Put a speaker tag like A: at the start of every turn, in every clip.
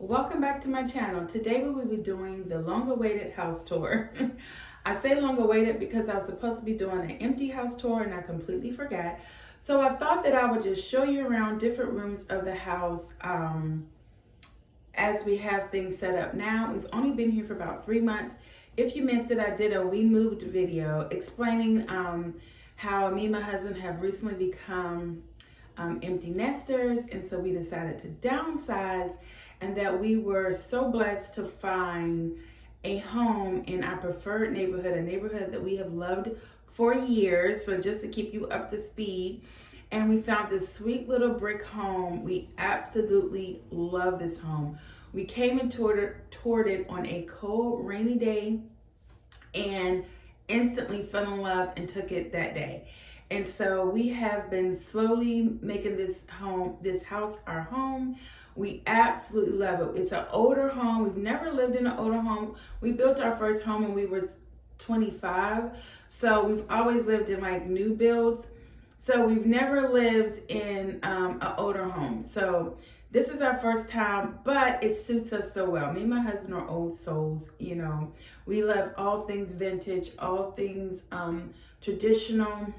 A: Welcome back to my channel. Today we will be doing the long-awaited house tour. I say long-awaited because I was supposed to be doing an empty house tour and I completely forgot. So I thought that I would just show you around different rooms of the house as we have things set up now. We've only been here for about 3 months. If you missed it, I did a We Moved video explaining how me and my husband have recently become empty nesters, and so we decided to downsize, and that we were so blessed to find a home in our preferred neighborhood, a neighborhood that we have loved for years. So just to keep you up to speed, and we found this sweet little brick home. We absolutely love this home. We came and toured it on a cold, rainy day and instantly fell in love and took it that day. And so we have been slowly making this house our home. We absolutely love it. It's an older home. We've never lived in an older home. We built our first home when we were 25. So we've always lived in like new builds. So we've never lived in an older home. So this is our first time, but it suits us so well. Me and my husband are old souls, you know. We love all things vintage, all things traditional,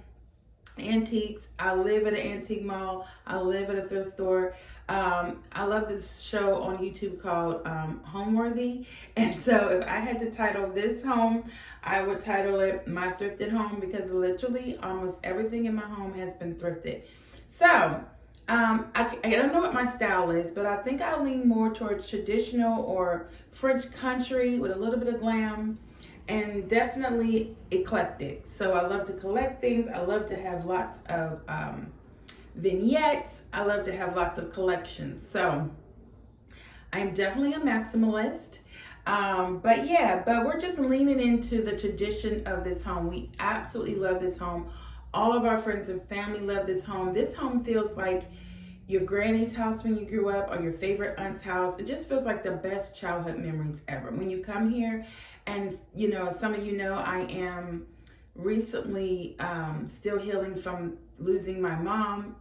A: antiques. I live at an antique mall. I live at a thrift store. I love this show on YouTube called Homeworthy. And so if I had to title this home, I would title it My Thrifted Home, because literally almost everything in my home has been thrifted. So I don't know what my style is, but I think I lean more towards traditional or French country with a little bit of glam, and definitely eclectic. So I love to collect things. I love to have lots of vignettes. I love to have lots of collections. So I'm definitely a maximalist. But we're just leaning into the tradition of this home. We absolutely love this home. All of our friends and family love this home. This home feels like your granny's house when you grew up, or your favorite aunt's house. It just feels like the best childhood memories ever. When you come here, and you know, some of you know, I am recently still healing from losing my mom.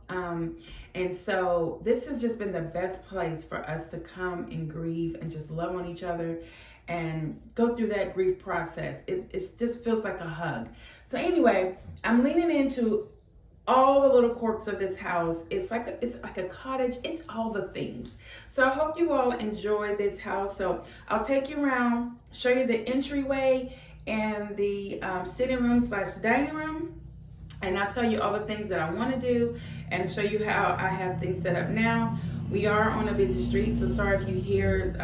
A: And so this has just been the best place for us to come and grieve and just love on each other and go through that grief process. It just feels like a hug. So anyway, I'm leaning into all the little quirks of this house. It's like a cottage. It's all the things. So I hope you all enjoy this house. So I'll take you around, show you the entryway and the sitting room / dining room. And I'll tell you all the things that I want to do and show you how I have things set up now. We are on a busy street, so sorry if you hear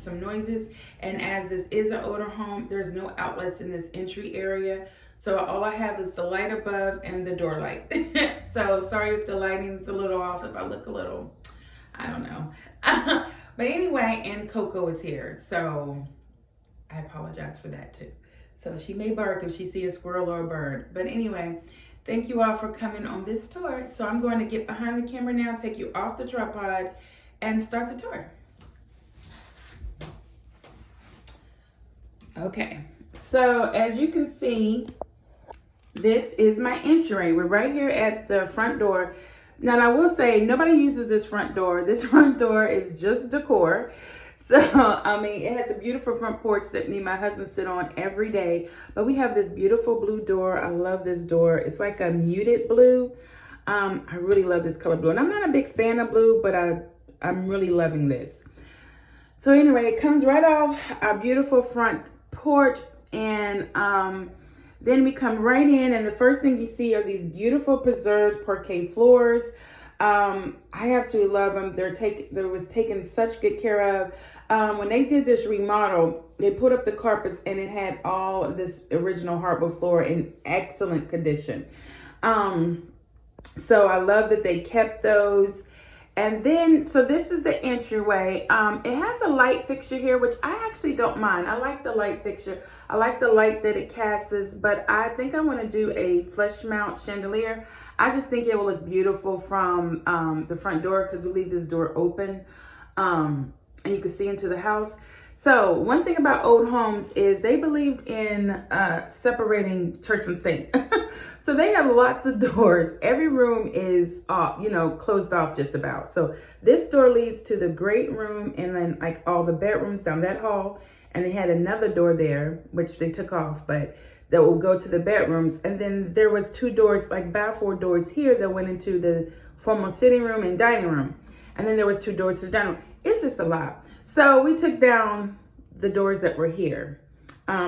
A: some noises. And as this is an older home, there's no outlets in this entry area. So all I have is the light above and the door light. So sorry if the lighting's a little off, if I look a little, I don't know. But anyway, and Coco is here, so I apologize for that too. So she may bark if she sees a squirrel or a bird. But anyway, thank you all for coming on this tour. So I'm going to get behind the camera now, take you off the tripod, and start the tour. Okay, so as you can see, this is my entryway. We're right here at the front door. Now, I will say, nobody uses this front door. This front door is just decor. So, I mean, it has a beautiful front porch that me and my husband sit on every day. But we have this beautiful blue door. I love this door. It's like a muted blue. I really love this color blue. And I'm not a big fan of blue, but I'm really loving this. So anyway, it comes right off our beautiful front porch. And then we come right in, and the first thing you see are these beautiful preserved parquet floors. I absolutely love them. They was taken such good care of. When they did this remodel, they put up the carpets, and it had all of this original hardwood floor in excellent condition. So I love that they kept those. And then, so this is the entryway. It has a light fixture here, which I actually don't mind. I like the light fixture. I like the light that it casts, but I think I want to do a flush mount chandelier. I just think it will look beautiful from the front door, because we leave this door open, and you can see into the house. So one thing about old homes is they believed in separating church and state. So they have lots of doors. Every room is off, closed off just about. So this door leads to the great room and then like all the bedrooms down that hall. And they had another door there, which they took off, but that will go to the bedrooms. And then there was 2 doors, like balfour doors here that went into the formal sitting room and dining room. And then there was 2 doors to the dining room. It's just a lot. So we took down the doors that were here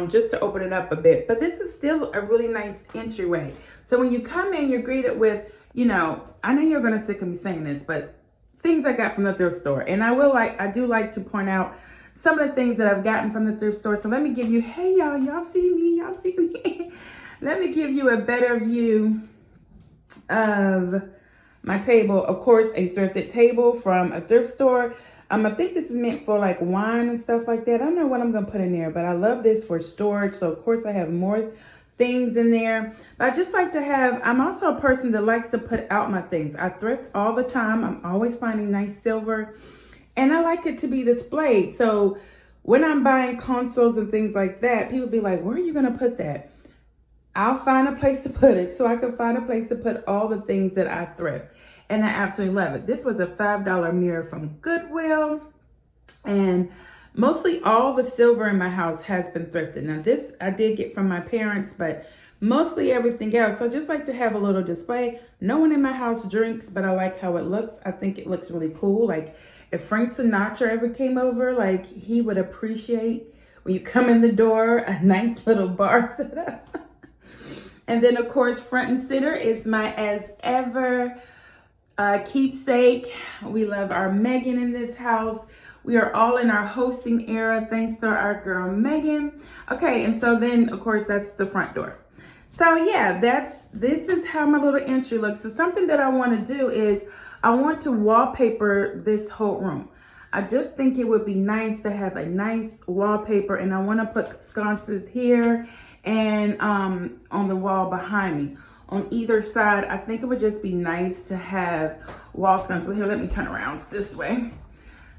A: just to open it up a bit. But this is still a really nice entryway. So when you come in, you're greeted with, I know you're going to sick of me saying this, but things I got from the thrift store. And I do like to point out some of the things that I've gotten from the thrift store. So let me give you, hey y'all see me? Let me give you a better view of my table. Of course, a thrifted table from a thrift store. I think this is meant for like wine and stuff like that. I don't know what I'm gonna put in there, but I love this for storage. So of course I have more things in there. But I just like to have, I'm also a person that likes to put out my things. I thrift all the time. I'm always finding nice silver. And I like it to be displayed. So when I'm buying consoles and things like that, people be like, where are you going to put that? I'll find a place to put it so I can find a place to put all the things that I thrift. And I absolutely love it. This was a $5 mirror from Goodwill. And mostly all the silver in my house has been thrifted. Now this I did get from my parents, but mostly everything else. So I just like to have a little display. No one in my house drinks, but I like how it looks. I think it looks really cool. Like if Frank Sinatra ever came over, like he would appreciate when you come in the door, a nice little bar set up. And then of course, front and center is my as ever keepsake. We love our Megan in this house. We are all in our hosting era thanks to our girl Megan. Okay, and so then of course that's the front door. So yeah, this is how my little entry looks. So something that I want to do is I want to wallpaper this whole room. I just think it would be nice to have a nice wallpaper, and I want to put sconces here and on the wall behind me. On either side, I think it would just be nice to have wall sconces. Here, let me turn around this way.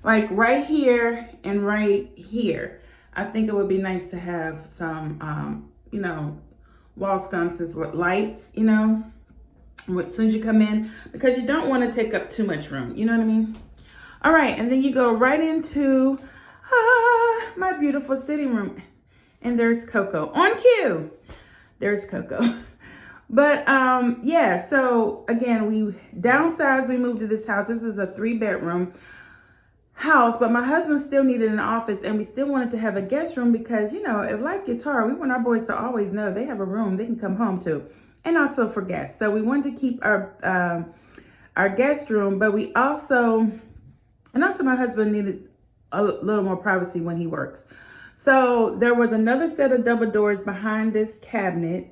A: Like right here and right here. I think it would be nice to have some, wall sconces with lights, as soon as you come in, because you don't want to take up too much room. You know what I mean? All right. And then you go right into my beautiful sitting room. And there's Coco on cue. There's Coco. But yeah, so again, we downsized, we moved to this house. This is a 3-bedroom house, but my husband still needed an office, and we still wanted to have a guest room because, if life gets hard, we want our boys to always know they have a room they can come home to, and also for guests. So we wanted to keep our guest room, but we also my husband needed a little more privacy when he works. So there was another set of double doors behind this cabinet,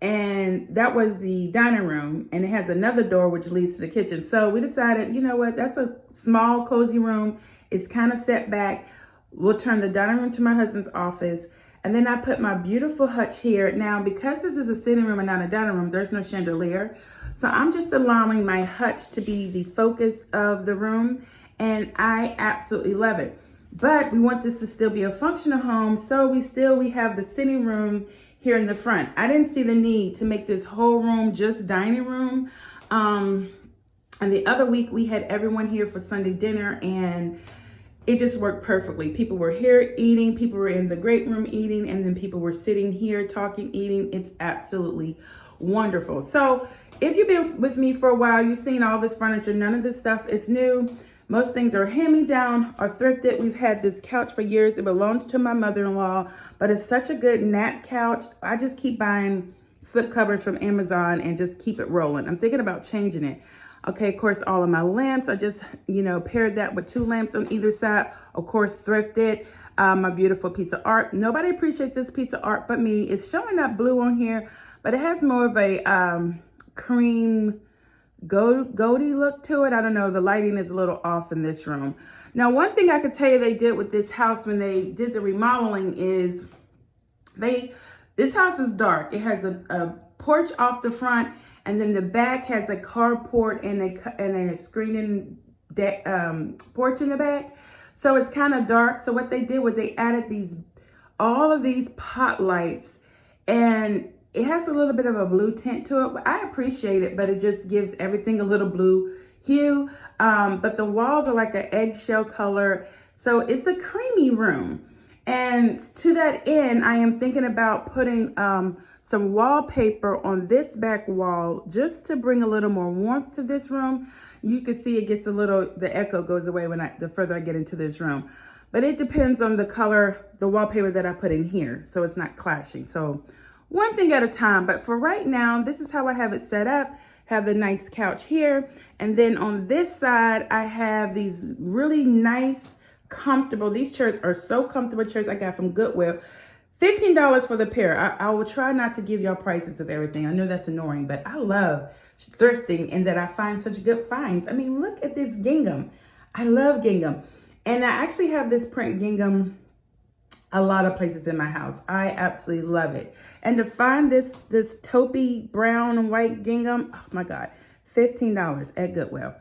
A: and that was the dining room, and it has another door which leads to the kitchen. So we decided, you know what, that's a small cozy room. It's kind of set back. We'll turn the dining room to my husband's office, and then I put my beautiful hutch here. Now, because this is a sitting room and not a dining room, there's no chandelier. So I'm just allowing my hutch to be the focus of the room, and I absolutely love it. But we want this to still be a functional home, so we have the sitting room here in the front. I didn't see the need to make this whole room just dining room. And the other week we had everyone here for Sunday dinner, and it just worked perfectly. People were here eating, people were in the great room eating, and then people were sitting here talking, eating. It's absolutely wonderful. So if you've been with me for a while, you've seen all this furniture. None of this stuff is new. Most things are hand-me-down or thrifted. We've had this couch for years. It belongs to my mother-in-law, but it's such a good nap couch. I just keep buying slip covers from Amazon and just keep it rolling. I'm thinking about changing it. Okay, of course, all of my lamps, I just, paired that with 2 lamps on either side. Of course, thrifted. My beautiful piece of art. Nobody appreciates this piece of art but me. It's showing up blue on here, but it has more of a cream goldy look to it. I don't know. The lighting is a little off in this room. Now, one thing I could tell you they did with this house when they did the remodeling is this house is dark. It has a porch off the front, and then the back has a carport and a screening porch in the back. So it's kind of dark. So what they did was they added all of these pot lights, and it has a little bit of a blue tint to it. But I appreciate it, but it just gives everything a little blue hue. But the walls are like an eggshell color. So it's a creamy room. And to that end, I am thinking about putting some wallpaper on this back wall just to bring a little more warmth to this room. You can see it gets the echo goes away the further I get into this room. But it depends on the color, the wallpaper that I put in here, so it's not clashing. So one thing at a time. But for right now, this is how I have it set up. Have the nice couch here. And then on this side, I have these really nice, comfortable, these chairs are so comfortable chairs I got from Goodwill. $15 for the pair. I will try not to give y'all prices of everything. I know that's annoying, but I love thrifting and that I find such good finds. I mean, look at this gingham. I love gingham. And I actually have this print gingham a lot of places in my house. I absolutely love it. And to find this taupey brown and white gingham, oh my God, $15 at Goodwill.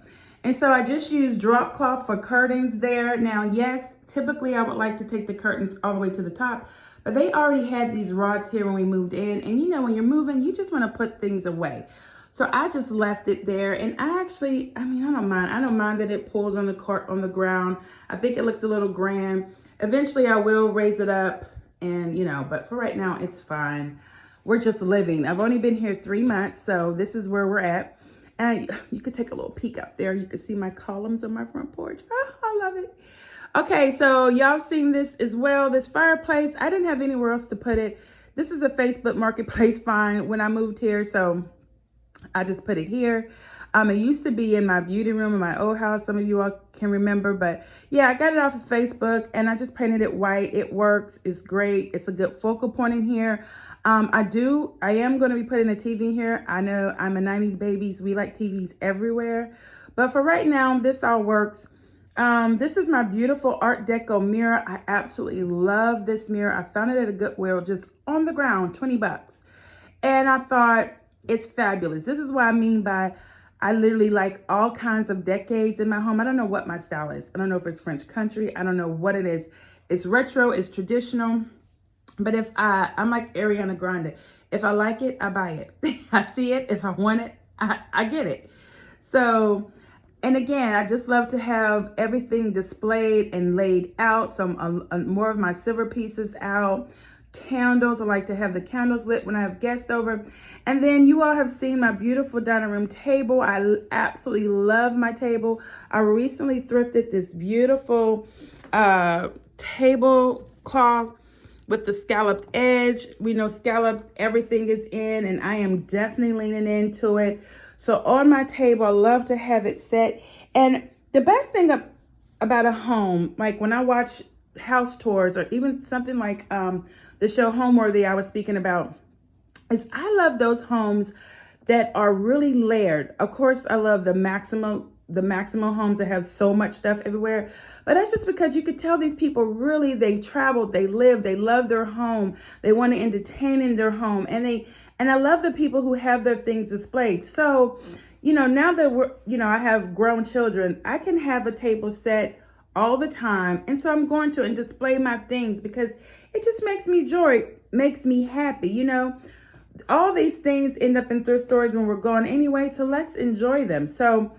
A: And so I just used drop cloth for curtains there. Now, yes, typically I would like to take the curtains all the way to the top, but they already had these rods here when we moved in. And you know, when you're moving, you just want to put things away. So I just left it there. And I don't mind. I don't mind that it pulls on the ground. I think it looks a little grand. Eventually I will raise it up and, you know, but for right now, it's fine. We're just living. I've only been here 3 months, so this is where we're at. And you could take a little peek up there. You can see my columns on my front porch. Oh, I love it. Okay, so y'all seen this as well. This fireplace, I didn't have anywhere else to put it. This is a Facebook Marketplace find when I moved here, so I just put it here. It used to be in my beauty room in my old house. Some of you all can remember, but yeah, I got it off of Facebook and I just painted it white. It works. It's great. It's a good focal point in here. I am going to be putting a TV here. I know I'm a 90s baby, so we like TVs everywhere. But for right now, this all works. This is my beautiful Art Deco mirror. I absolutely love this mirror. I found it at a Goodwill just on the ground, 20 bucks. And I thought it's fabulous. This is what I mean by I literally like all kinds of decades in my home. I don't know what my style is. I don't know if it's French country. I don't know what it is. It's retro, it's traditional. But if I'm like Ariana Grande. If I like it, I buy it. I see it. If I want it, I get it. So, and again, I just love to have everything displayed and laid out. So more of my silver pieces out. Candles. I like to have the candles lit when I have guests over. And then you all have seen my beautiful dining room table. I absolutely love my table. I recently thrifted this beautiful tablecloth with the scalloped edge. We know scalloped everything is in, and I am definitely leaning into it. So on my table, I love to have it set. And the best thing about a home, like when I watch house tours or even something like the show Homeworthy I was speaking about, is I love those homes that are really layered. Of course, I love the maximum homes that have so much stuff everywhere, but that's just because you could tell these people really, they traveled, they lived, they love their home, they want to entertain in their home, and I love the people who have their things displayed. So, you know, now that I have grown children, I can have a table set all the time. And so I'm going to and display my things because it just makes me joy, makes me happy. You know, all these things end up in thrift stores when we're gone anyway. So let's enjoy them. So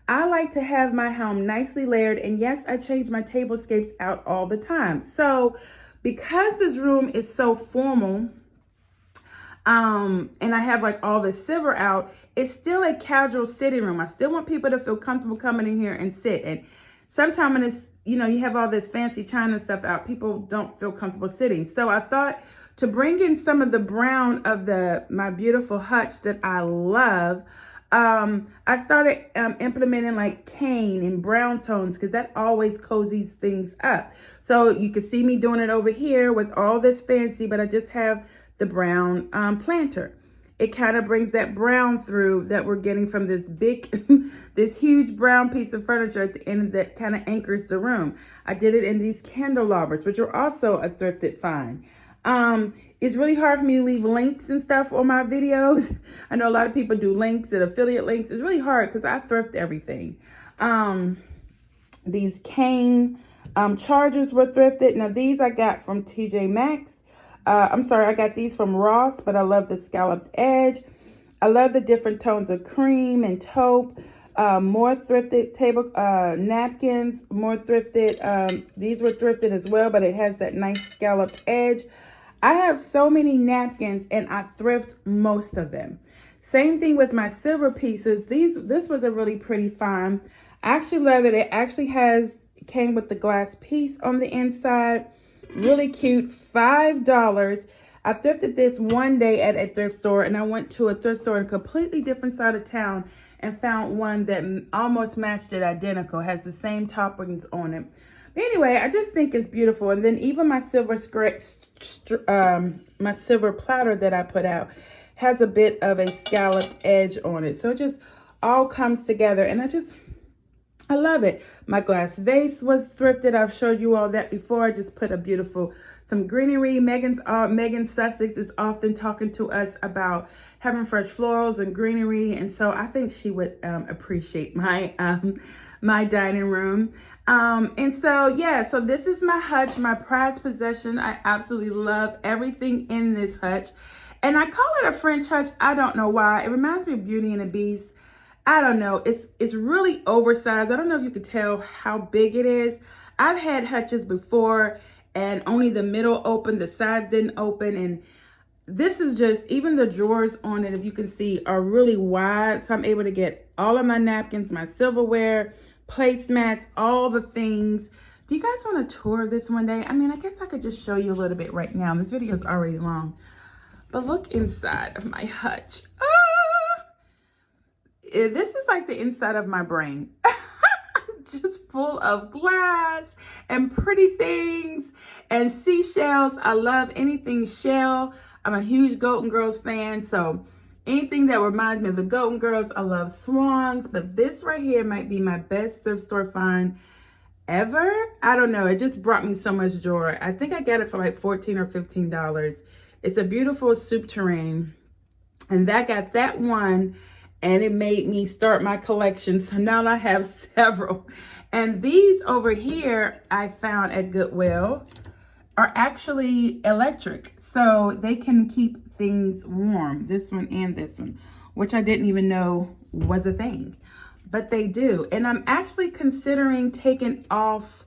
A: I like to have my home nicely layered. And yes, I change my tablescapes out all the time. So because this room is so formal, and I have like all the silver out, it's still a casual sitting room. I still want people to feel comfortable coming in here and sit. And sometimes when it's, you know, you have all this fancy china stuff out, people don't feel comfortable sitting. So I thought to bring in some of the brown of my beautiful hutch that I love, I started implementing like cane and brown tones because that always cozies things up. So you can see me doing it over here with all this fancy, but I just have the brown planter. It kind of brings that brown through that we're getting from this big, this huge brown piece of furniture at the end that kind of anchors the room. I did it in these candelabras, which are also a thrifted find. It's really hard for me to leave links and stuff on my videos. I know a lot of people do links and affiliate links. It's really hard because I thrift everything. These cane Chargers were thrifted. Now these I got from TJ Maxx. I'm sorry, I got these from Ross, but I love the scalloped edge. I love the different tones of cream and taupe. More thrifted table napkins, more thrifted. These were thrifted as well, but it has that nice scalloped edge. I have so many napkins and I thrift most of them. Same thing with my silver pieces. This was a really pretty find. I actually love it. It actually came with the glass piece on the inside. Really cute, $5. I thrifted this one day at a thrift store, and I went to a thrift store in a completely different side of town and found one that almost matched it identical, has the same toppings on it. But anyway, I just think it's beautiful. And then even my silver my silver platter that I put out has a bit of a scalloped edge on it. So it just all comes together, and I love it. My glass vase was thrifted. I've showed you all that before. I just put some greenery. Megan Sussex is often talking to us about having fresh florals and greenery, and so I think she would appreciate my my dining room. And so yeah, so this is my hutch, my prized possession. I absolutely love everything in this hutch, and I call it a French hutch. I don't know why. It reminds me of Beauty and the Beast. I don't know. It's really oversized. I don't know if you could tell how big it is. I've had hutches before and only the middle open, the sides didn't open. And this is just, even the drawers on it, if you can see, are really wide. So I'm able to get all of my napkins, my silverware, placemats, all the things. Do you guys want a tour of this one day? I mean, I guess I could just show you a little bit right now. This video is already long. But look inside of my hutch. This is like the inside of my brain. Just full of glass and pretty things and seashells. I love anything shell. I'm a huge Golden Girls fan, so anything that reminds me of the Golden Girls. I love swans, but this right here might be my best thrift store find ever. I don't know. It just brought me so much joy. I think I got it for like $14 or $15. It's a beautiful soup tureen, and I got that one. And it made me start my collection. So now I have several. And these over here I found at Goodwill are actually electric. So they can keep things warm. This one and this one, which I didn't even know was a thing. But they do. And I'm actually considering taking off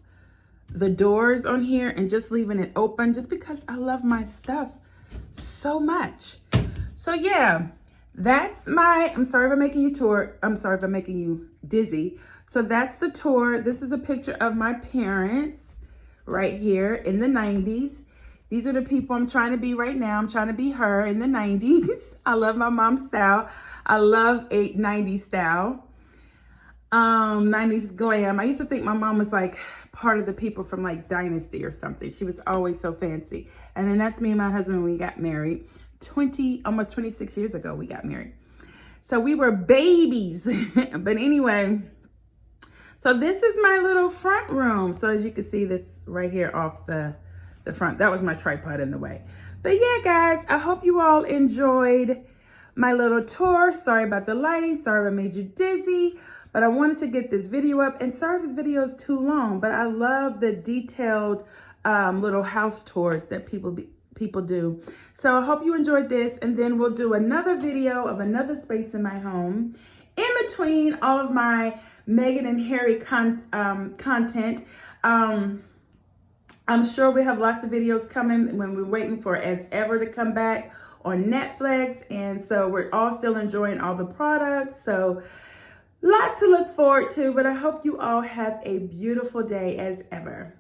A: the doors on here and just leaving it open, just because I love my stuff so much. So yeah. That's I'm sorry if I'm making you tour. I'm sorry if I'm making you dizzy. So that's the tour. This is a picture of my parents right here in the 90s. These are the people I'm trying to be right now. I'm trying to be her in the 90s. I love my mom's style. I love 90s style. 90s glam. I used to think my mom was like part of the people from like Dynasty or something. She was always so fancy. And then that's me and my husband when we got married. Almost 26 years ago we got married. So we were babies. But anyway, so this is my little front room. So as you can see, this right here off the front, that was my tripod in the way. But yeah, guys, I hope you all enjoyed my little tour. Sorry about the lighting. Sorry if I made you dizzy, but I wanted to get this video up, and sorry if this video is too long, but I love the detailed little house tours that people do. So I hope you enjoyed this, and then we'll do another video of another space in my home in between all of my Meghan and Harry content. I'm sure we have lots of videos coming when we're waiting for As Ever to come back on Netflix, and so we're all still enjoying all the products, so lots to look forward to. But I hope you all have a beautiful day as ever.